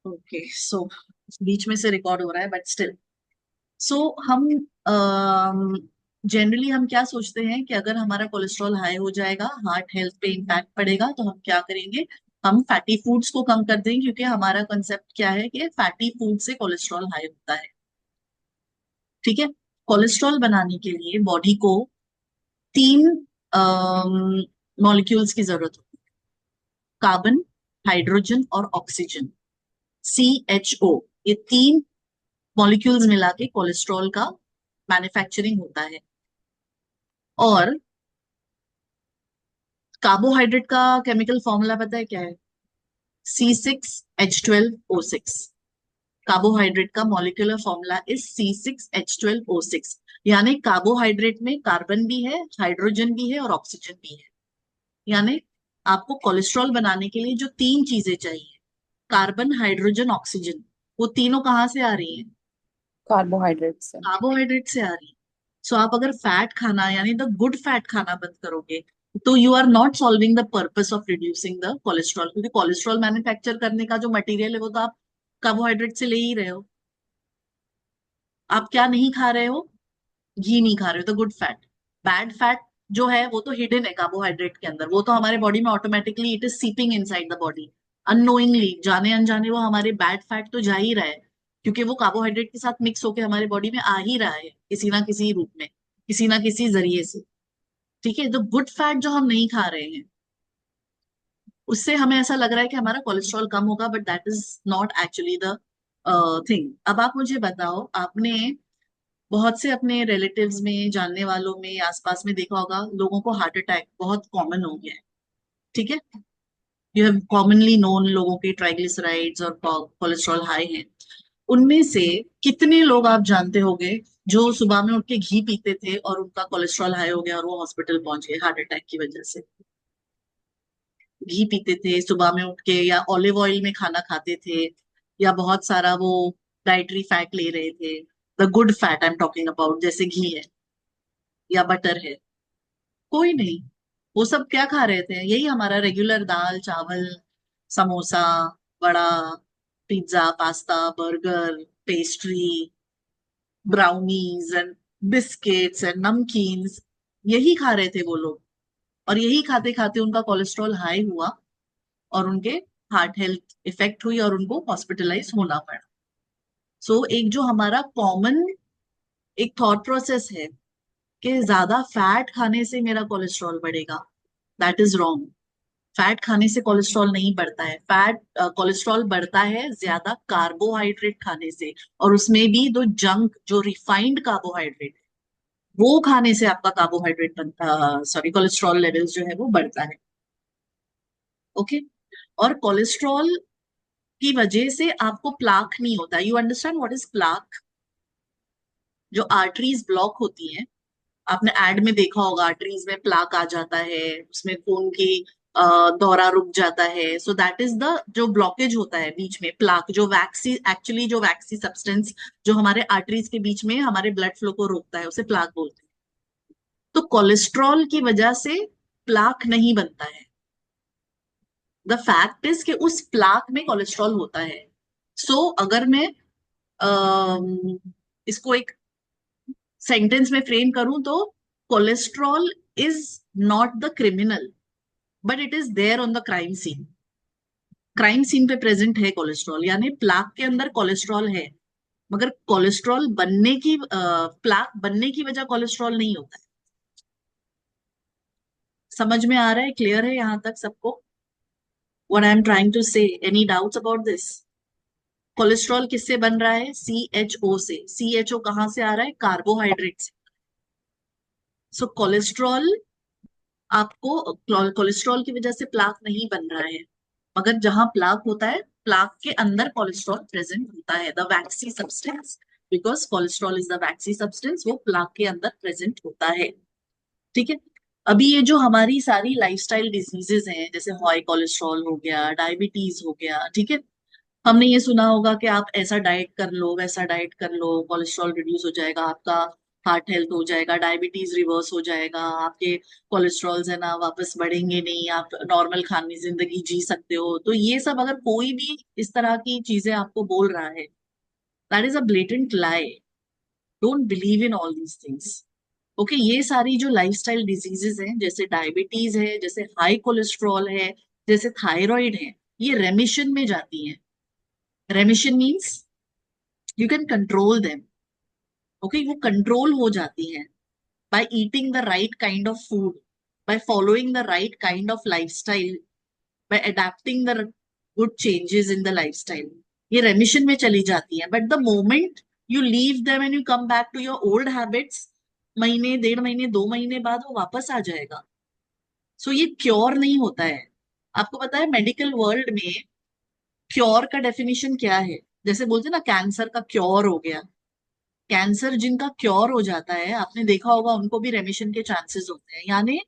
Okay so बीच में से record हो रहा है बट स्टिल। सो हम जनरली हम क्या सोचते हैं कि अगर हमारा कोलेस्ट्रॉल हाई हो जाएगा, हार्ट हेल्थ पे इम्पैक्ट पड़ेगा, तो हम क्या करेंगे, हम फैटी फूड्स को कम कर देंगे, क्योंकि हमारा कंसेप्ट क्या है कि फैटी फूड से कोलेस्ट्रॉल हाई होता है। ठीक है। कोलेस्ट्रॉल बनाने के लिए बॉडी को तीन मॉलिक्यूल्स की जरूरत होती है। कार्बन, हाइड्रोजन और ऑक्सीजन, CHO। ये तीन मॉलिक्यूल्स मिला के कोलेस्ट्रॉल का मैन्युफैक्चरिंग होता है। और कार्बोहाइड्रेट का केमिकल फॉर्मूला पता है क्या है? C6H12O6। कार्बोहाइड्रेट का मॉलिक्यूलर फॉर्मूला इज C6H12O6। यानी कार्बोहाइड्रेट में कार्बन भी है, हाइड्रोजन भी है और ऑक्सीजन भी है। यानी आपको कोलेस्ट्रॉल बनाने के लिए जो तीन चीजें चाहिए, कार्बन, हाइड्रोजन, ऑक्सीजन, वो तीनों कहाँ से आ रही हैं? कार्बोहाइड्रेट से। कार्बोहाइड्रेट से आ रही है। सो आप अगर फैट खाना यानी द गुड फैट खाना बंद करोगे, तो you are not solving the purpose of reducing the cholesterol, क्योंकि कोलेस्ट्रॉल मैन्युफैक्चर करने का जो मटेरियल है वो तो आप कार्बोहाइड्रेट से ले ही रहे हो। आप क्या नहीं खा रहे हो? घी नहीं खा रहे हो, तो गुड फैट। बैड फैट जो है वो तो हिडन है कार्बोहाइड्रेट के अंदर, वो तो हमारे बॉडी में automatically it is seeping inside the body. Unknowingly, जाने अनजाने वो हमारे बैड फैट तो जा ही रहा है, क्योंकि वो कार्बोहाइड्रेट के साथ मिक्स होकर हमारे बॉडी में आ ही रहा है किसी ना किसी रूप में, किसी ना किसी जरिए से। ठीक है। तो गुड फैट जो हम नहीं खा रहे हैं, उससे हमें ऐसा लग रहा है कि हमारा कोलेस्ट्रॉल कम होगा, but that is not actually the thing. अब आप मुझे बताओ, आपने बहुत से अपने रिलेटिव्स में, जानने वालों में, आसपास में देखा होगा लोगों को हार्ट अटैक बहुत कॉमन हो गया है। ठीक है। यू हैव कॉमनली नोन लोगों के ट्राइग्लिसराइड्स और कोलेस्ट्रॉल हाई है। उनमें से कितने लोग आप जानते होंगे जो सुबह में उठ के घी पीते थे और उनका कोलेस्ट्रॉल हाई हो गया और वो हॉस्पिटल पहुंच गए हार्ट अटैक की वजह से? घी पीते थे सुबह में उठ के, या ऑलिव ऑयल में खाना खाते थे, या बहुत सारा वो डाइटरी फैट ले रहे थे, the good fat I am talking about, जैसे घी है या बटर है। कोई नहीं। वो सब क्या खा रहे थे? यही हमारा रेगुलर दाल चावल, samosa, vada, pizza, pasta, burger, pastry, brownies and biscuits and namkeens, यही खा रहे थे वो लोग। और यही खाते खाते उनका कोलेस्ट्रॉल हाई हुआ और उनके हार्ट हेल्थ इफेक्ट हुई और उनको हॉस्पिटलाइज होना पड़ा। सो एक जो हमारा कॉमन एक थॉट प्रोसेस है कि ज्यादा फैट खाने से मेरा कोलेस्ट्रॉल बढ़ेगा, दैट इज रॉन्ग। फैट खाने से कोलेस्ट्रॉल नहीं बढ़ता है। फैट कोलेस्ट्रॉल बढ़ता है ज्यादा कार्बोहाइड्रेट खाने से, और उसमें भी दो जंक जो रिफाइंड कार्बोहाइड्रेट, वो खाने से आपका कार्बोहाइड्रेट बनता, सॉरी, कोलेस्ट्रॉल लेवल्स जो है वो बढ़ता है। ओके। और कोलेस्ट्रॉल की वजह से आपको प्लाक नहीं होता। You understand what is plaque? जो आर्टरीज ब्लॉक होती हैं, आपने एड में देखा होगा, आर्टरीज में प्लाक आ जाता है, उसमें खून की दौरा रुक जाता है। सो दैट इज द जो ब्लॉकेज होता है बीच में, प्लाक, जो वैक्सी, एक्चुअली जो वैक्सी सब्सटेंस जो हमारे आर्टरीज के बीच में हमारे ब्लड फ्लो को रोकता है, उसे प्लाक बोलते हैं। तो कोलेस्ट्रॉल की वजह से प्लाक नहीं बनता है। द फैक्ट इज कि उस प्लाक में कोलेस्ट्रॉल होता है। अगर मैं अम, इसको एक सेंटेंस में फ्रेम करूं, तो cholesterol is not the criminal, but it is there on the crime scene. Crime scene पे प्रेजेंट है कोलेस्ट्रॉल, यानी प्लाक के अंदर कोलेस्ट्रॉल है, मगर कोलेस्ट्रॉल बनने की प्लाक बनने की वजह कोलेस्ट्रॉल नहीं होता है। समझ में आ रहा है? क्लियर है यहां तक सबको what I am trying to say? Any doubts about this? Cholesterol किससे बन रहा है? CHO से। CHO कहाँ से आ रहा है? कार्बोहाइड्रेट से। कोलेस्ट्रॉल आपको, कोलेस्ट्रॉल की वजह से प्लाक नहीं बन रहा है, मगर जहां प्लाक होता है, प्लाक के अंदर कोलेस्ट्रॉल प्रेजेंट होता है, the vaccine substance. Because cholesterol is the vaccine substance, वो प्लाक के अंदर प्रेजेंट होता है। ठीक है। अभी ये जो हमारी सारी लाइफस्टाइल डिजीजेस हैं, जैसे हाई कोलेस्ट्रॉल हो गया, डायबिटीज हो गया, ठीक है, हमने ये सुना होगा कि आप ऐसा डाइट कर लो, वैसा डाइट कर लो, कोलेस्ट्रॉल रिड्यूस हो जाएगा आपका, हार्ट हेल्थ हो जाएगा, डायबिटीज रिवर्स हो जाएगा, आपके कोलेस्ट्रॉल्स है ना वापस बढ़ेंगे नहीं, आप नॉर्मल खाने जिंदगी जी सकते हो। तो ये सब अगर कोई भी इस तरह की चीजें आपको बोल रहा है, that is a blatant lie. Don't believe in all these things. Okay, ये सारी जो लाइफस्टाइल डिजीजेस हैं, जैसे डायबिटीज है, जैसे हाई कोलेस्ट्रॉल है, जैसे थायराइड है, ये रेमिशन में जाती हैं। रेमिशन means you can control them. Okay, वो कंट्रोल हो जाती हैं by eating the right kind of food, by following the right kind of lifestyle, by adapting the good changes in the lifestyle, ये रेमिशन में चली जाती है। But the moment you leave them and you come back to your old habits, महीने, 1.5 महीने, 2 महीने बाद वो वापस आ जाएगा। सो ये क्योर नहीं होता है। आपको पता है मेडिकल वर्ल्ड में क्योर का डेफिनेशन क्या है? जैसे बोलते हैं ना कैंसर का क्योर हो गया। कैंसर जिनका क्योर हो जाता है, आपने देखा होगा, उनको भी रेमिशन के चांसेस होते हैं। यानी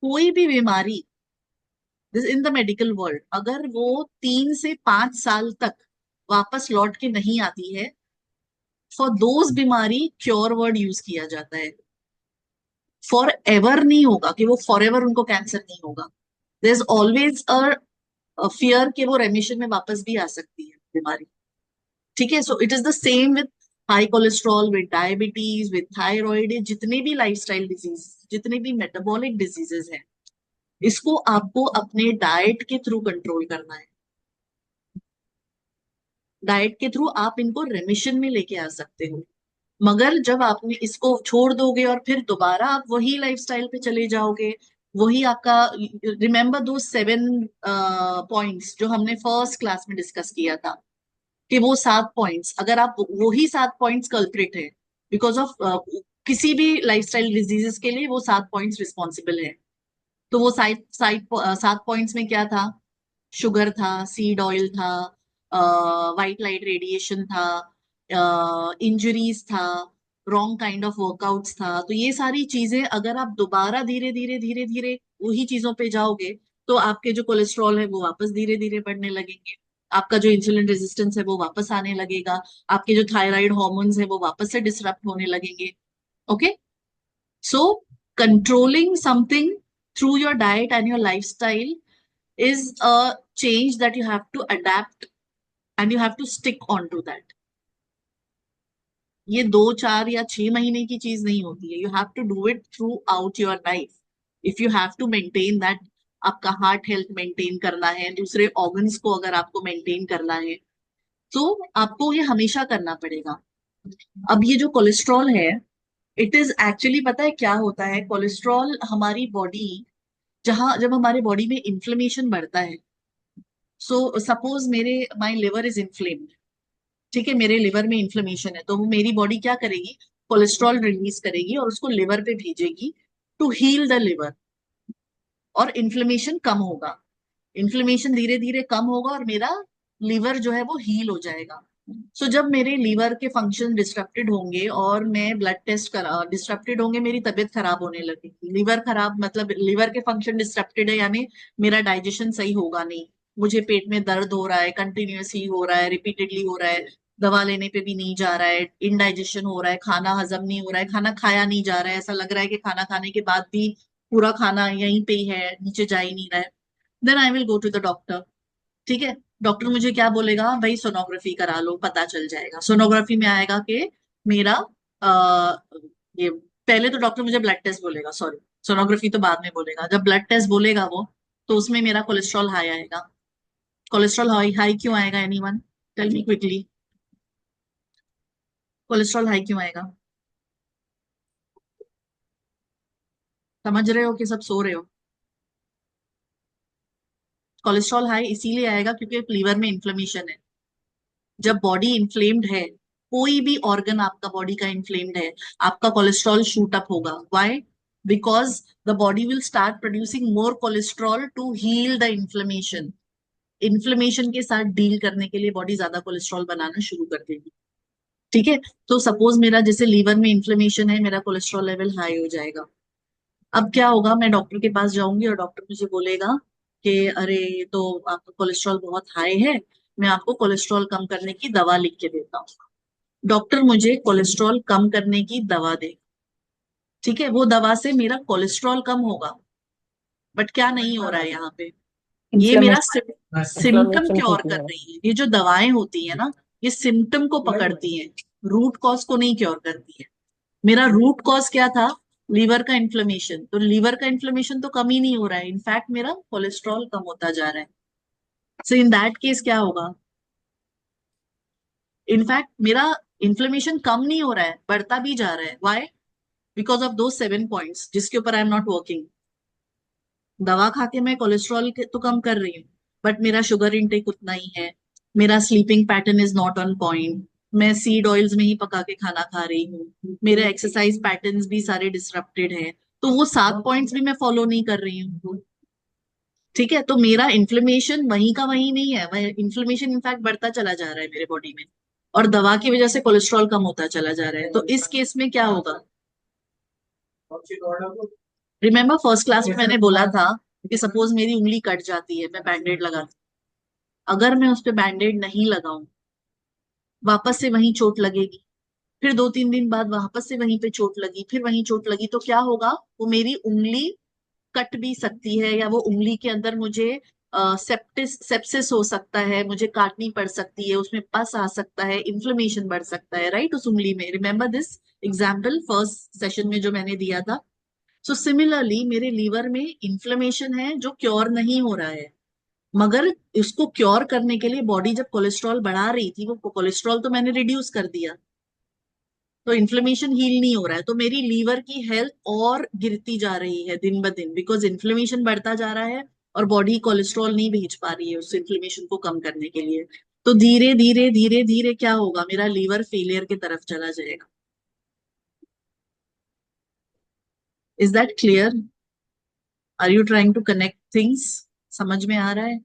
कोई भी बीमारी इन द मेडिकल वर्ल्ड, अगर वो 3 से 5 साल तक वापस लौट के नहीं आती है, फॉर दोज बीमारी क्योर वर्ड यूज किया जाता है। फॉर एवर नहीं होगा कि वो फॉर एवर उनको कैंसर नहीं होगा। There is always a fear कि वो रेमिशन में वापस भी आ सकती है बीमारी। ठीक है, so it is the same with high cholesterol, with diabetes, with thyroid, जितने भी लाइफस्टाइल डिजीज, जितने भी मेटाबॉलिक डिजीजेस हैं, इसको आपको अपने डाइट के थ्रू कंट्रोल करना है। डाइट के थ्रू आप इनको रेमिशन में लेके आ सकते हो। मगर जब आपने इसको छोड़ दोगे और फिर दोबारा आप वही लाइफस्टाइल पे चले जाओगे, वही आपका, रिमेंबर दो 7 पॉइंट्स जो हमने फर्स्ट क्लास में डिस्कस किया था, कि वो 7 पॉइंट्स, अगर आप वही 7 पॉइंट्स कल्प्रिट है बिकॉज ऑफ किसी भी लाइफस्टाइल डिजीजेस के लिए वो 7 पॉइंट्स रिस्पॉन्सिबल है। तो वो साइड साइड 7 पॉइंट्स में क्या था? शुगर था, सीड ऑयल था, वाइट लाइट रेडिएशन था, इंजरीज था, रॉन्ग काइंड ऑफ वर्कआउट्स था। तो ये सारी चीजें अगर आप दोबारा धीरे धीरे धीरे धीरे वही चीजों पे जाओगे, तो आपके जो कोलेस्ट्रॉल है वो वापस धीरे धीरे बढ़ने लगेंगे, आपका जो इंसुलिन रेजिस्टेंस है वो वापस आने लगेगा, आपके जो थायराइड हॉर्मोन्स है वो वापस से डिसरप्ट होने लगेंगे। Okay, so controlling something through your diet and your lifestyle is a change that you have to adapt and you have to stick on to that. ये 2, 4 या 6 महीने की चीज नहीं होती है। You have to do it throughout your life if you have to maintain that. आपका heart health maintain करना है, दूसरे ऑर्गन्स को अगर आपको मेंटेन करना है, तो आपको ये हमेशा करना पड़ेगा। अब ये जो कोलेस्ट्रॉल है, इट इज एक्चुअली, पता है क्या होता है? कोलेस्ट्रॉल हमारी बॉडी, जहां जब हमारे बॉडी में इन्फ्लेमेशन बढ़ता है, सो सपोज मेरे माई लिवर इज इन्फ्लेम्ड, ठीक है, मेरे लिवर में इन्फ्लेमेशन है, तो वो मेरी बॉडी क्या करेगी? कोलेस्ट्रॉल रिलीज करेगी और उसको लिवर पे भेजेगी टू हील द लिवर, और इन्फ्लेमेशन कम होगा। इन्फ्लेमेशन धीरे धीरे कम होगा और मेरा लीवर जो है वो हील हो जाएगा। सो जब मेरे लीवर के फंक्शन डिस्टरप्टेड होंगे और मैं ब्लड टेस्ट करा, डिस्टरप्टेड होंगे, मेरी तबीयत खराब होने लगेगी। लीवर खराब मतलब लिवर के फंक्शन डिस्टरप्टेड है, यानी मेरा डाइजेशन सही होगा नहीं, मुझे पेट में दर्द हो रहा है, कंटिन्यूअसली हो रहा है, रिपीटेडली हो रहा है, दवा लेने पे भी नहीं जा रहा है, इनडाइजेशन हो रहा है, खाना हजम नहीं हो रहा है, खाना खाया नहीं जा रहा है, ऐसा लग रहा है कि खाना खाने के बाद भी पूरा खाना यहीं पे ही है, नीचे जा ही नहीं रहा है। Then I will go to the doctor. ठीक है, डॉक्टर मुझे क्या बोलेगा? भाई सोनोग्राफी करा लो, पता चल जाएगा। सोनोग्राफी में आएगा कि मेरा आ, ये, पहले तो डॉक्टर मुझे ब्लड टेस्ट बोलेगा, सॉरी, सोनोग्राफी तो बाद में बोलेगा। जब ब्लड टेस्ट बोलेगा वो, तो उसमें मेरा कोलेस्ट्रॉल हाई आएगा। कोलेस्ट्रॉल हाई हाई क्यों आएगा? Anyone tell me quickly, cholesterol high क्यों आएगा? समझ रहे हो कि सब सो रहे हो? कोलेस्ट्रॉल हाई इसीलिए आएगा क्योंकि लीवर में इन्फ्लेमेशन है। जब बॉडी इन्फ्लेम्ड है, कोई भी ऑर्गन आपका बॉडी का इन्फ्लेम्ड है, आपका कोलेस्ट्रॉल शूट अप होगा। Why? Because the body will start producing more cholesterol to heal the inflammation. Inflammation के साथ डील करने के लिए बॉडी ज्यादा कोलेस्ट्रॉल बनाना शुरू कर देगी। ठीक है, तो सपोज मेरा जैसे लीवर में इन्फ्लेमेशन है, मेरा कोलेस्ट्रॉल लेवल हाई हो जाएगा। अब क्या होगा? मैं डॉक्टर के पास जाऊंगी और डॉक्टर मुझे बोलेगा कि अरे ये तो आपका कोलेस्ट्रॉल बहुत हाई है, मैं आपको कोलेस्ट्रॉल कम करने की दवा लिख के देता हूँ। डॉक्टर मुझे कोलेस्ट्रॉल कम करने की दवा दे, ठीक है, वो दवा से मेरा कोलेस्ट्रॉल कम होगा, बट क्या नहीं हो रहा है यहाँ पे, ये मेरा इन्फ्लेमेशन सिम्टम इन्फ्लेमेशन क्योर होती कर है। रही है। ये जो दवाएं होती है ना, ये सिम्टम को पकड़ती हैं, रूट कॉज को नहीं क्योर करती है। मेरा रूट कॉज क्या था? लीवर का इन्फ्लेमेशन। तो लीवर का इन्फ्लेमेशन तो कम ही नहीं हो रहा है, इनफैक्ट मेरा कोलेस्ट्रॉल कम होता जा रहा है। सो इन दैट केस क्या होगा? इनफैक्ट मेरा इन्फ्लेमेशन कम नहीं हो रहा है, बढ़ता भी जा रहा है। व्हाई? बिकॉज ऑफ दो 7 पॉइंट्स जिसके ऊपर आई एम नॉट वर्किंग। दवा खा के मैं कोलेस्ट्रॉल तो कम कर रही हूँ, बट मेरा शुगर इनटेक उतना ही है। मेरा sleeping pattern is not on point. मैं सीड ऑयल्स में ही पका के खाना खा रही हूँ। मेरे एक्सरसाइज पैटर्न्स भी सारे डिसरप्टेड हैं। तो वो 7 पॉइंट्स भी मैं फॉलो नहीं कर रही हूँ। ठीक है, तो मेरा इन्फ्लेमेशन वहीं का वहीं नहीं है, वह इन्फ्लेमेशन इनफैक्ट बढ़ता चला जा रहा है मेरे बॉडी में, और दवा की वजह से कोलेस्ट्रॉल कम होता चला जा रहा है। तो इस केस में क्या होगा? रिमेम्बर फर्स्ट क्लास में मैंने बोला था कि सपोज मेरी उंगली कट जाती है, मैं बैंडेड लगाती हूँ। अगर मैं उस पर बैंडेड नहीं लगाऊं, वापस से वहीं चोट लगेगी। फिर 2-3 दिन बाद वापस से वहीं पे चोट लगी, फिर वहीं चोट लगी, तो क्या होगा? वो मेरी उंगली कट भी सकती है, या वो उंगली के अंदर मुझे सेप्सिस हो सकता है, मुझे काटनी पड़ सकती है, उसमें पस आ सकता है, इन्फ्लेमेशन बढ़ सकता है, राइट, उस उंगली में। Remember this example first session में जो मैंने दिया था। सो सिमिलरली मेरे लीवर में इन्फ्लेमेशन है जो क्योर नहीं हो रहा है, मगर इसको क्योर करने के लिए बॉडी जब कोलेस्ट्रॉल बढ़ा रही थी, वो कोलेस्ट्रॉल तो मैंने रिड्यूस कर दिया, तो इन्फ्लेमेशन हील नहीं हो रहा है। तो मेरी लीवर की हेल्थ और गिरती जा रही है दिन ब दिन, बिकॉज इन्फ्लेमेशन बढ़ता जा रहा है, और बॉडी कोलेस्ट्रॉल नहीं भेज पा रही है उस इन्फ्लेमेशन को कम करने के लिए। तो धीरे धीरे धीरे धीरे क्या होगा? मेरा लीवर फेलियर की तरफ चला जाएगा। Is that clear? Are you trying to connect things? समझ में आ रहा है?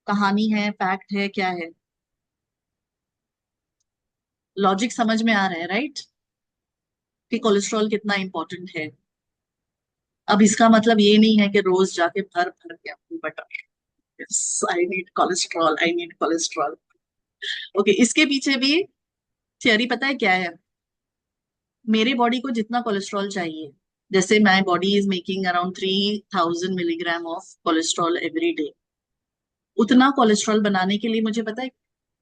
कहानी है, फैक्ट है, क्या है? लॉजिक समझ में आ रहा है, राइट? कि कोलेस्ट्रॉल कितना इंपॉर्टेंट है। अब इसका मतलब ये नहीं है कि रोज जाके भर भर के अपनी butter, yes I need cholesterol, I need cholesterol. Okay, इसके पीछे भी थियरी पता है क्या है? मेरे बॉडी को जितना कोलेस्ट्रॉल चाहिए, जैसे my body is making around 3000 milligram of cholesterol every day, उतना कोलेस्ट्रॉल बनाने के लिए मुझे पता है,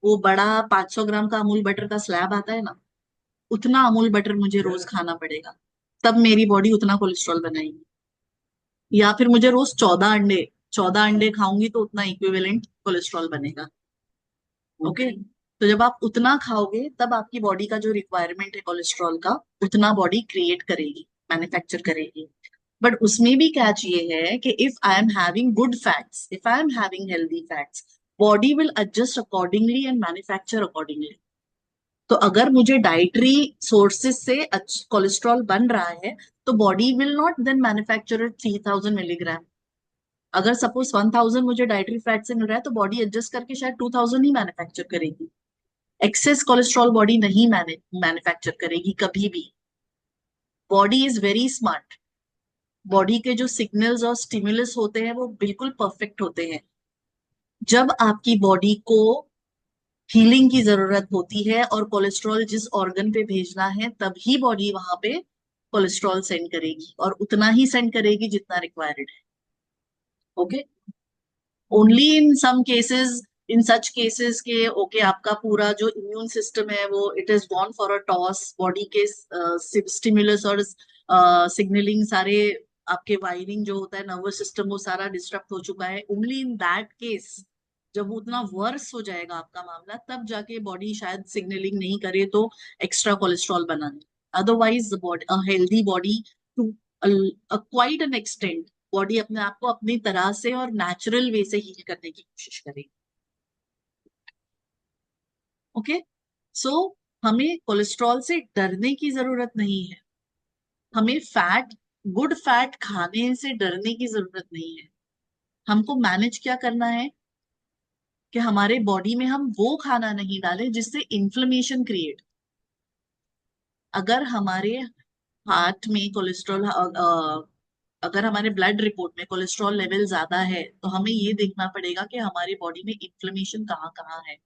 वो बड़ा 500 ग्राम का अमूल बटर का स्लैब आता है ना, उतना अमूल बटर मुझे रोज खाना पड़ेगा, तब मेरी बॉडी उतना कोलेस्ट्रॉल बनाएगी। या फिर मुझे रोज 14 अंडे, 14 अंडे खाऊंगी तो उतना इक्विवेलेंट कोलेस्ट्रॉल बनेगा। ओके, तो जब आप उतना खाओगे तब आपकी बॉडी का जो रिक्वायरमेंट है कोलेस्ट्रॉल का, उतना बॉडी क्रिएट करेगी, मैन्युफैक्चर करेगी। बट उसमें भी कैच ये है कि if I am having good fats, if I am having healthy fats, body will adjust accordingly and manufacture accordingly. तो अगर मुझे डाइटरी सोर्सेज से कोलेस्ट्रॉल बन रहा है, तो body will not then manufacture 3000 milligram. अगर सपोज 1000 मुझे डाइटरी फैट से मिल रहा है, तो बॉडी एडजस्ट करके शायद 2000 ही मैन्युफैक्चर करेगी। एक्सेस कोलेस्ट्रॉल बॉडी नहीं मैन्युफैक्चर करेगी कभी भी। Body is very smart. Body के जो सिग्नल्स और स्टिमुलस होते हैं वो बिल्कुल परफेक्ट होते हैं। जब आपकी बॉडी को हीलिंग की जरूरत होती है और कोलेस्ट्रॉल जिस ऑर्गन पे भेजना है, तभी बॉडी वहां पे कोलेस्ट्रॉल सेंड करेगी, और उतना ही सेंड करेगी जितना रिक्वायर्ड है। Okay, only in some cases, in such cases के ओके आपका पूरा जो इम्यून सिस्टम है वो it is gone for a toss, body के स्टिमुलस और सिग्नलिंग सारे, आपके वायरिंग जो होता है नर्वस सिस्टम, वो सारा डिस्टर्ब हो चुका है। ओनली इन दैट केस, जब वो उतना वर्स हो जाएगा आपका मामला, तब जाके बॉडी शायद सिग्नलिंग नहीं करे तो एक्स्ट्रा कोलेस्ट्रॉल बना दे। Otherwise body, a healthy body to quite an extent, body अपने आप को अपनी तरह से और नेचुरल वे से हील करने की कोशिश करेगी। ओके, सो हमें कोलेस्ट्रॉल से डरने की जरूरत नहीं है। हमें फैट, गुड फैट खाने से डरने की जरूरत नहीं है। हमको मैनेज क्या करना है कि हमारे बॉडी में हम वो खाना नहीं डालें जिससे इन्फ्लेमेशन क्रिएट। अगर हमारे हार्ट में कोलेस्ट्रॉल, अगर हमारे ब्लड रिपोर्ट में कोलेस्ट्रॉल लेवल ज्यादा है, तो हमें ये देखना पड़ेगा कि हमारी बॉडी में इन्फ्लेमेशन कहाँ कहाँ है।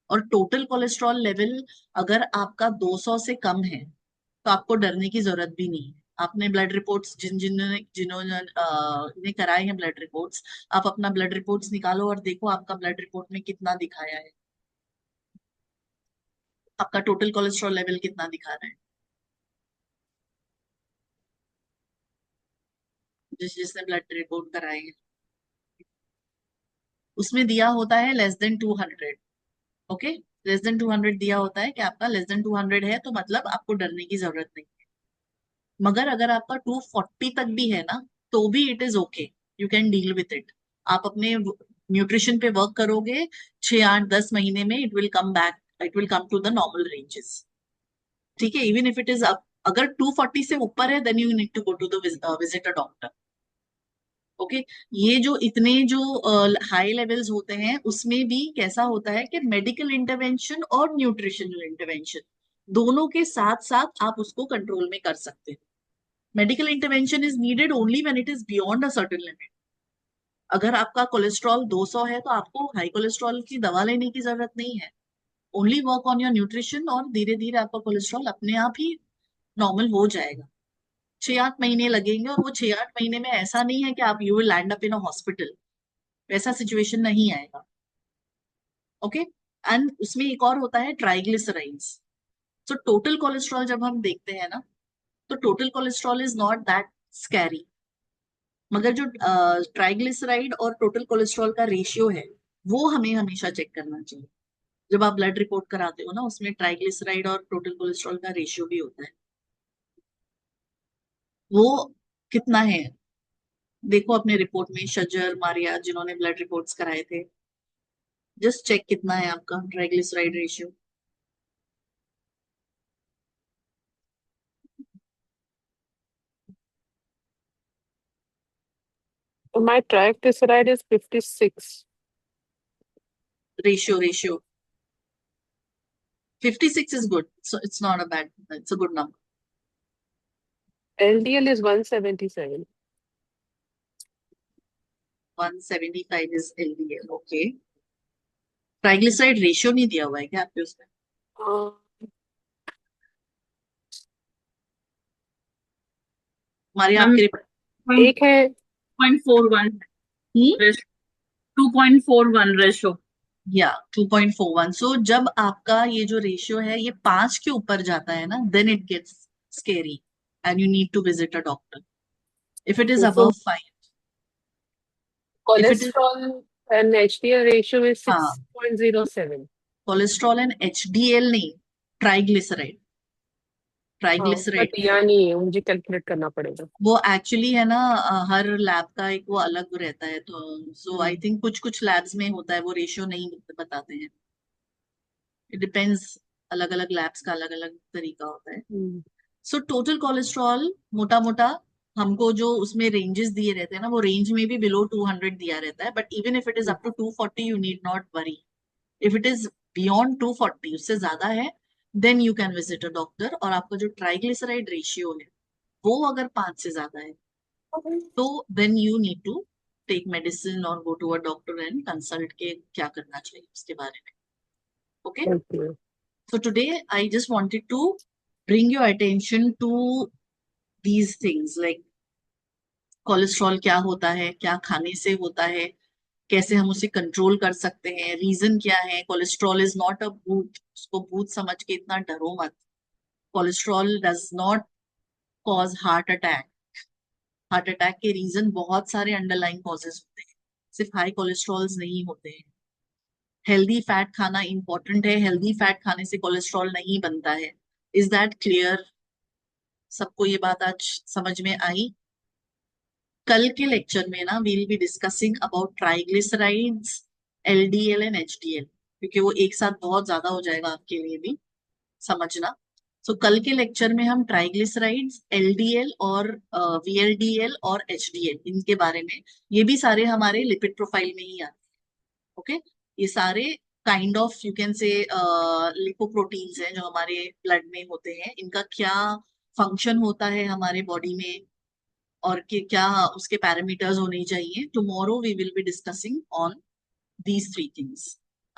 और टोटल कोलेस्ट्रॉल लेवल अगर आपका 200 से कम है, तो आपको डरने की जरूरत भी नहीं है। आपने ब्लड रिपोर्ट्स जिन्होंने जिन्होंने ने कराए हैं ब्लड रिपोर्ट्स, आप अपना ब्लड रिपोर्ट्स निकालो और देखो आपका ब्लड रिपोर्ट में कितना दिखाया है, आपका टोटल कोलेस्ट्रॉल लेवल कितना दिखा रहा है। जिसने ब्लड रिपोर्ट कराए हैं उसमें दिया होता है less than 200। Okay, less than 200 दिया होता है कि आपका लेस देन 200 है, तो मतलब आपको डरने की जरूरत नहीं। मगर अगर आपका 240 तक भी है ना, तो भी it is okay, you can deal with it. आप अपने न्यूट्रिशन पे वर्क करोगे, 6 8 10 महीने में it will come back, it will come to the normal ranges. ठीक है, इवन इफ इट इज अगर 240 से ऊपर है, then you need to go to the visit a doctor. Okay, ये जो इतने जो हाई लेवल्स होते हैं उसमें भी कैसा होता है कि मेडिकल इंटरवेंशन और न्यूट्रिशनल इंटरवेंशन दोनों के साथ साथ आप उसको कंट्रोल में कर सकते हैं। Medical intervention is needed only when it is beyond a certain limit. अगर आपका कोलेस्ट्रॉल 200 है तो आपको हाई कोलेस्ट्रॉल की दवा लेने की जरूरत नहीं है। Only work on your nutrition और धीरे धीरे आपका कोलेस्ट्रॉल अपने आप ही नॉर्मल हो जाएगा। 6 8 महीने लगेंगे, और वो 6 8 महीने में ऐसा नहीं है कि आप you will land up in a hospital, वैसा सिचुएशन नहीं आएगा। ओके, एंड उसमें एक और होता है ट्राइग्लिसराइड्स। सो टोटल कोलेस्ट्रॉल जब हम देखते हैं ना, तो total cholesterol is not that scary. मगर जो ट्राइग्लिसराइड और टोटल कोलेस्ट्रॉल का रेशियो है, वो हमें हमेशा चेक करना चाहिए। जब आप ब्लड रिपोर्ट कराते हो ना, उसमें ट्राइग्लिसराइड और टोटल कोलेस्ट्रॉल का रेशियो भी होता है, वो कितना है देखो अपने रिपोर्ट में। शजर मारिया जिन्होंने ब्लड रिपोर्ट्स कराए थे, जस्ट चेक कितना है आपका triglyceride ratio. My triglyceride is 56. Ratio 56 is good, so it's not a bad, it's a good number. LDL is 177. 175 is LDL, okay. Triglyceride ratio नहीं दिया हुआ है क्या आपके उसमें? Uh, हमारी मैम आपके एक है 2.41 रेशो, 2.41 रेशो। या 2.41। सो जब आपका ये जो रेशियो है ये 5 के ऊपर जाता है ना, then it gets scary and you need to visit a doctor. If it is तो above 5, if it is, cholesterol and HDL ratio is हाँ, 6.07. कोलेस्ट्रॉल एंड एचडीएल नहीं, ट्राइग्लिसराइड। हाँ उसका ट्राइग्लिसराइड दिया नहीं है, मुझे कैलकुलेट करना पड़ेगा। वो एक्चुअली है ना, हर लैब का एक वो अलग रहता है, तो सो आई थिंक कुछ कुछ लैब्स में होता है, वो रेशियो नहीं बताते हैं। इट डिपेंड्स, अलग अलग लैब्स का अलग अलग तरीका होता है। हम्म। सो टोटल कोलेस्ट्रॉल मोटा मोटा हमको जो उसमें रेंजेस दिए रहते हैं ना, वो रेंज में भी बिलो 200 दिया रहता है, but even if it is up to 240 you need not worry. If it is beyond 240, उससे ज्यादा है, then you can visit a doctor. और आपका जो ट्राइग्लिसराइड रेशियो है वो अगर 5 से ज्यादा है, तो then you need to take medicine और go to a doctor and consult के क्या करना चाहिए उसके बारे में। Okay, Okay. so today I just wanted to bring your attention to these things like cholesterol क्या होता है, क्या खाने से होता है, कैसे हम उसे कंट्रोल कर सकते हैं, रीजन क्या है। कोलेस्ट्रॉल इज नॉट अ भूत, उसको भूत समझ के इतना डरो मत। Cholesterol does not cause heart attack. Heart attack के रीजन बहुत सारे अंडरलाइन कॉजेज होते हैं, सिर्फ हाई कोलेस्ट्रॉल्स नहीं होते हैं। हेल्दी फैट खाना इंपॉर्टेंट है, हेल्दी फैट खाने से कोलेस्ट्रॉल नहीं बनता है। Is that clear? सबको ये बात आज समझ में आई? कल के लेक्चर में ना we'll be discussing about triglycerides, LDL and HDL, क्योंकि वो एक साथ बहुत ज्यादा हो जाएगा आपके लिए भी समझना। सो कल के लेक्चर में हम ट्राइग्लिसराइड्स, एलडीएल और वीएलडीएल और एचडीएल, इनके बारे में, ये भी सारे हमारे लिपिड प्रोफाइल में ही आते हैं। ओके, ये सारे kind of you can say lipoproteins हैं जो हमारे ब्लड में होते हैं। इनका क्या फंक्शन होता है हमारे बॉडी में, और कि क्या उसके पैरामीटर्स होने चाहिए। Tomorrow we will be discussing on these 3 things.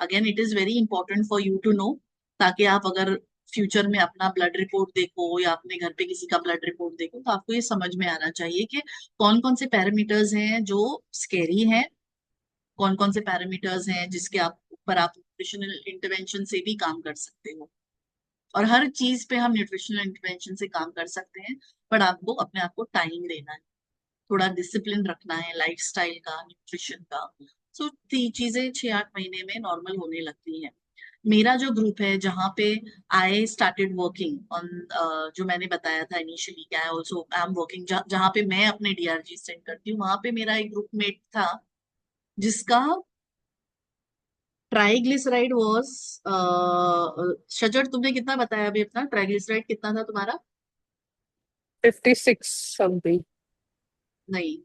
Again it is very important for you to know, ताकि आप अगर फ्यूचर में अपना ब्लड रिपोर्ट देखो या अपने घर पे किसी का ब्लड रिपोर्ट देखो, तो आपको ये समझ में आना चाहिए कि कौन कौन से पैरामीटर्स हैं जो स्केरी हैं, कौन कौन से पैरामीटर्स हैं जिसके आप ऊपर आप न्यूट्रिशनल इंटरवेंशन से भी काम कर सकते हो। और हर चीज पे हम न्यूट्रिशनल इंटरवेंशन से काम कर सकते हैं, पर आपको अपने आप को टाइम देना है, थोड़ा डिसिप्लिन रखना है लाइफस्टाइल का, न्यूट्रिशन का। सो चीजें 6-8 महीने में नॉर्मल होने लगती हैं। मेरा जो ग्रुप है जहाँ पे आई स्टार्टेड वर्किंग ऑन, जो मैंने बताया था इनिशियली, क्या है ऑल्सो आई एम वर्किंग, जहाँ पे मैं अपने डीआरजी सेंड करती हूँ, वहां पे मेरा एक ग्रुप मेट था जिसका ट्राइग्लिसराइड वॉज, शजर तुमने कितना बताया अभी अपना ट्राइग्लिसराइड कितना था तुम्हारा? 56 समथिंग। नहीं,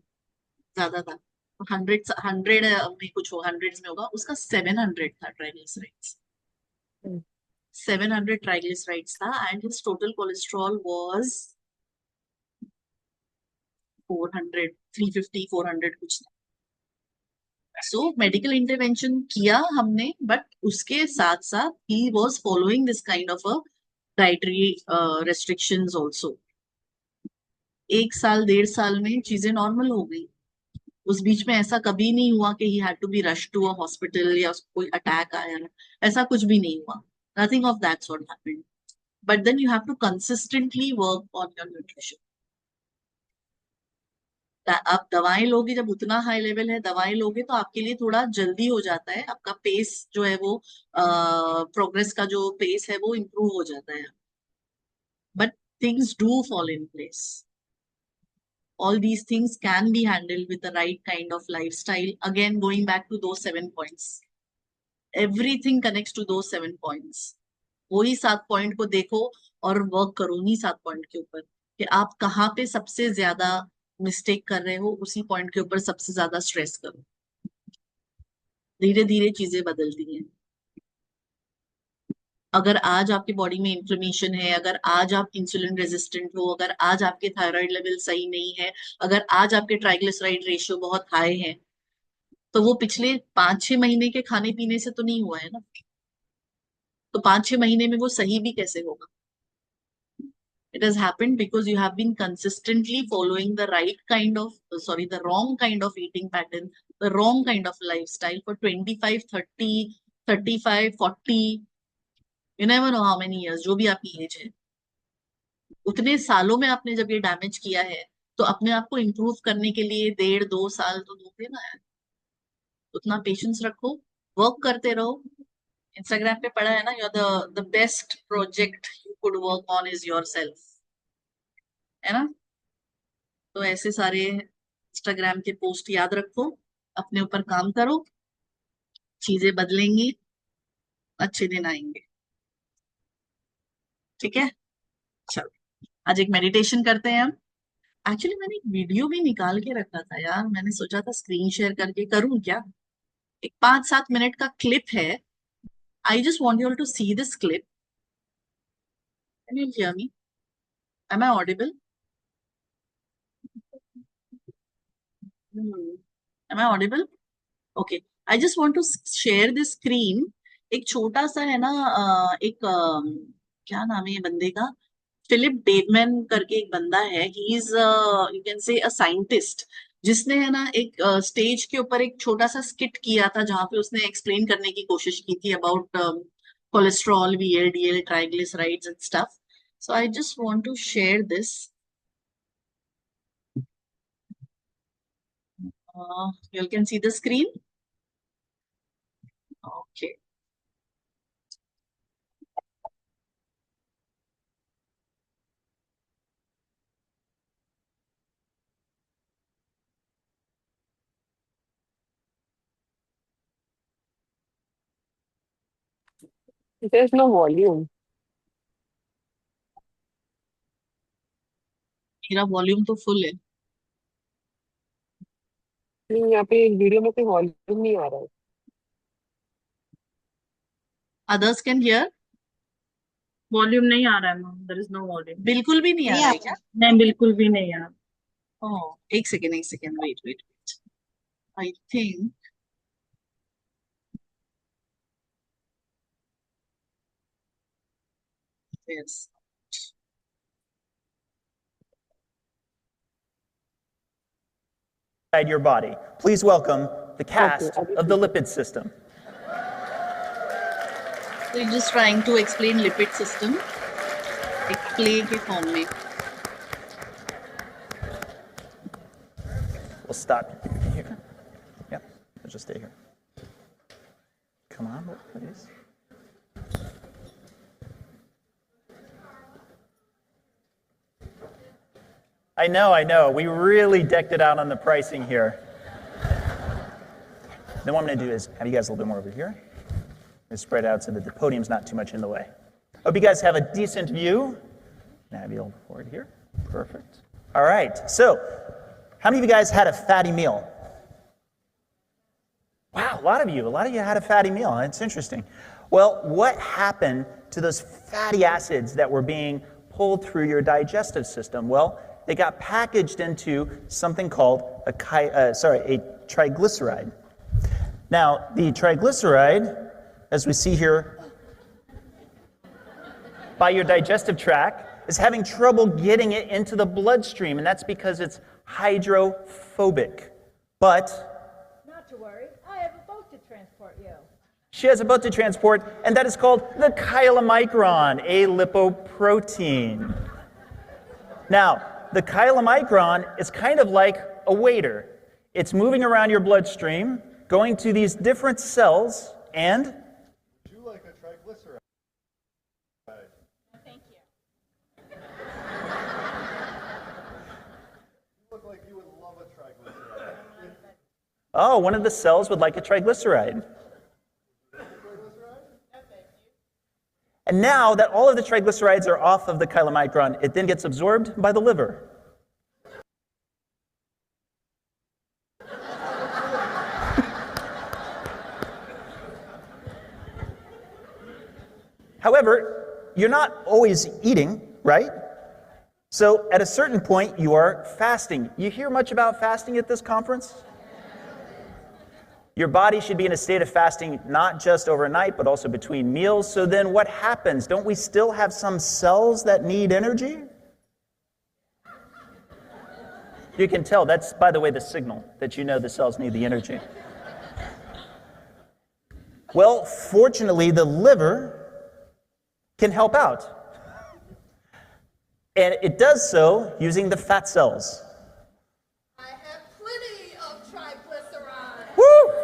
ज्यादा था, 100 में कुछ हो, हंड्रेड्स में होगा, उसका 700 था ट्राइग्लिसराइड्स। 700 ट्राइग्लिसराइड्स था and his total cholesterol was 400, 350, 400 कुछ था। सो मेडिकल इंटरवेंशन किया हमने, बट उसके साथ साथ he was following this kind of a dietary restrictions also. 1 साल 1.5 साल में चीजें नॉर्मल हो गई। उस बीच में ऐसा कभी नहीं हुआ कि he had to be rush to a hospital या उसको कोई अटैक आया, ऐसा कुछ भी नहीं हुआ। Nothing of that sort happened, but then you have to consistently work on your nutrition. आप दवाएं लोगे, जब उतना हाई लेवल है दवाएं लोगे तो आपके लिए थोड़ा जल्दी हो जाता है, आपका पेस जो है वो प्रोग्रेस का जो पेस है वो इम्प्रूव हो जाता है, but things do fall in place. All these things can be handled with the right kind of lifestyle. Again, going back to those 7 points, everything connects to those 7 points. वही 7 point को देखो और work करो उन्हीं 7 point के ऊपर कि आप कहाँ पे सबसे ज्यादा मिस्टेक कर रहे हो, उसी पॉइंट के ऊपर सबसे ज्यादा स्ट्रेस करो। धीरे धीरे चीजें बदलती हैं। अगर आज आपकी बॉडी में इंफ्लेमेशन है, अगर आज आप इंसुलिन रेजिस्टेंट हो, अगर आज आपके थायराइड लेवल सही नहीं है, अगर आज आपके ट्राइग्लिसराइड रेशियो बहुत हाई है, तो वो पिछले 5-6 महीने के खाने पीने से तो नहीं हुआ है ना। तो 5-6 महीने में वो सही भी कैसे होगा? It has happened because you have been consistently following the right kind of, sorry, the wrong kind of eating pattern, the wrong kind of lifestyle for 25, 30, 35, 40, you never know how many years, जो भी आपकी as है, उतने सालों में आपने जब ये डैमेज किया है, तो अपने आप को इम्प्रूव करने के लिए 1.5-2 साल तो दोगे ना यार। उतना पेशेंस रखो, वर्क करते रहो। इंस्टाग्राम पे पढ़ा है ना, your the best project you could work on is yourself, है ना। तो ऐसे सारे इंस्टाग्राम के पोस्ट याद रखो, अपने ऊपर काम करो, चीजें बदलेंगी, अच्छे दिन आएंगे। ठीक है, चलो आज एक मेडिटेशन करते हैं हम। एक्चुअली मैंने एक वीडियो भी निकाल के रखा था यार, मैंने सोचा था स्क्रीन शेयर करके करूं क्या। एक 5-7 मिनट का क्लिप है। I just want you to see this clip. Can you hear me? Am I audible? Am I audible? Okay, I just want to share this screen. एक छोटा सा है ना, एक क्या नाम है ये बंदे का, फिलिप डेवमैन करके एक बंदा है, he is you can say a scientist, जिसने है ना एक स्टेज के ऊपर एक छोटा सा स्किट किया था जहां पे उसने एक्सप्लेन करने की कोशिश की थी about cholesterol, VLDL, triglycerides and stuff. So I just want to share this. You can see the screen. Okay. There's no volume. मेरा वॉल्यूम तो फुल है। नहीं, यहाँ पे एक वीडियो में कोई वॉल्यूम नहीं आ रहा है। Others can hear? वॉल्यूम नहीं आ रहा है ma'am, there is no volume. बिल्कुल भी नहीं आ नहीं रहा है आता। क्या? नहीं, बिल्कुल भी नहीं आ रहा। ओह, एक सेकेंड, एक second, wait wait wait. I think Yes. Inside your body. Please welcome the cast Okay, of the lipid system. So you're just trying to explain lipid system एक play के form में. We'll stop here. Yep, we'll just stay here. Come on, please. I know. We really decked it out on the pricing here. Then what I'm going to do is have you guys a little bit more over here. And spread out so that the podium's not too much in the way. Hope you guys have a decent view. Now have you all forward here. Perfect. All right. So, how many of you guys had a fatty meal? Wow, a lot of you had a fatty meal. It's interesting. Well, what happened to those fatty acids that were being pulled through your digestive system? Well, they got packaged into something called a triglyceride. Now, the triglyceride, as we see here, by your digestive tract, is having trouble getting it into the bloodstream, and that's because it's hydrophobic. But not to worry, I have a boat to transport you. she has a boat to transport, and that is called the chylomicron, a lipoprotein. Now, the chylomicron is kind of like a waiter. It's moving around your bloodstream, going to these different cells, and Would you like a triglyceride? Thank you. You look like you would love a triglyceride. oh, one of the cells would like a triglyceride. And now that all of the triglycerides are off of the chylomicron, it then gets absorbed by the liver. However, you're not always eating, right? So at a certain point, you are fasting. You hear much about fasting at this conference? Your body should be in a state of fasting not just overnight, but also between meals. So then what happens? Don't we still have some cells that need energy? You can tell. That's, by the way, the signal that you know the cells need the energy. Well, fortunately, the liver can help out. And it does so using the fat cells. I have plenty of triglycerides. Woo!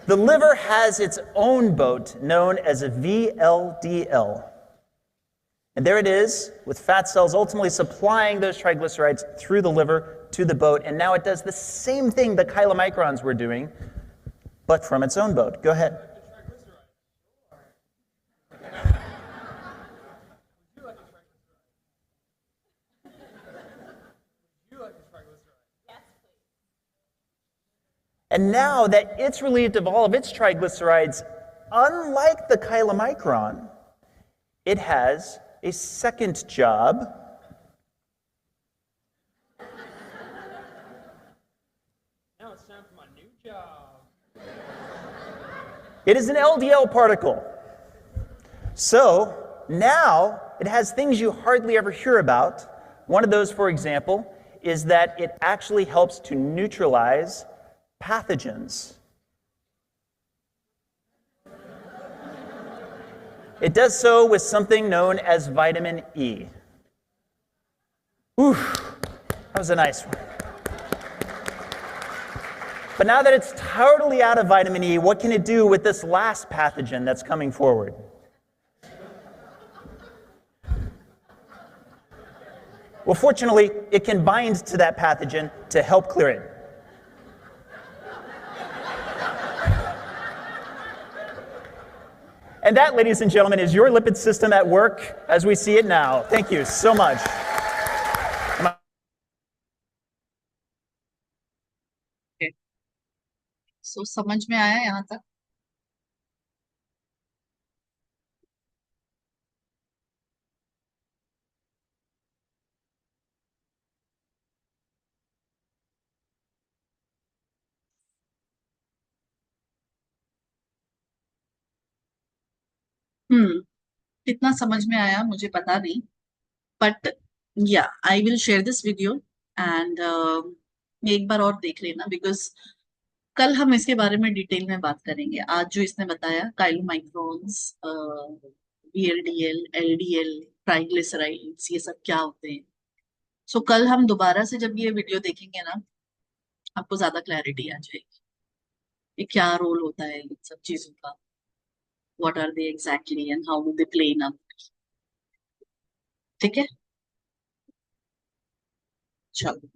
The liver has its own boat known as a VLDL. And there it is, with fat cells ultimately supplying those triglycerides through the liver to the boat. And now it does the same thing the chylomicrons were doing, but from its own boat. Go ahead. And now that it's relieved of all of its triglycerides, unlike the chylomicron, it has a second job. Now it's time for my new job. It is an LDL particle. So now it has things you hardly ever hear about. One of those, for example, is that it actually helps to neutralize pathogens. It does so with something known as vitamin E. Oof, that was a nice one. But now that it's totally out of vitamin E, what can it do with this last pathogen that's coming forward? Well, fortunately, it can bind to that pathogen to help clear it. And that, ladies and gentlemen, is your lipid system at work as we see it now. Thank you so much. So समझ में आया यहाँ तक? कितना समझ में आया मुझे पता नहीं, बट या I will share this video and एक बार और देख लेना, बिकॉज कल हम इसके बारे में डिटेल में बात करेंगे। आज जो इसने बताया काइलोमाइक्रोन्स, VLDL, LDL, ट्राइग्लिसराइड्स, ये सब क्या होते हैं। सो कल हम दोबारा से जब ये वीडियो देखेंगे ना, आपको ज्यादा क्लैरिटी आ जाएगी ये क्या रोल होता है इन सब चीजों का, what are they exactly and how do they play in up. ठीक है, चलो।